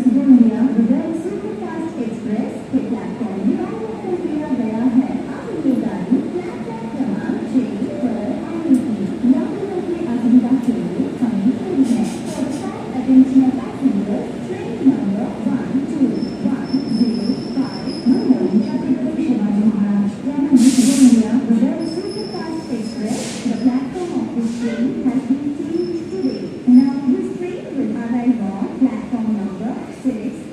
सुबह Vidarbha superfast express के platform पर किया गया है। अब ये गाड़ी प्लेटफॉर्म क्रमांक 6 पर आएगी। यात्रियों की आसुविधा के लिए हमें खड़ी है। Attention passengers, train number 12105 Mumbai Chhatrapati Shivaji Maharaj Terminus Vidarb Superfast Express. The platform of this train has been changed today. Now this train will arrive on platform number 6.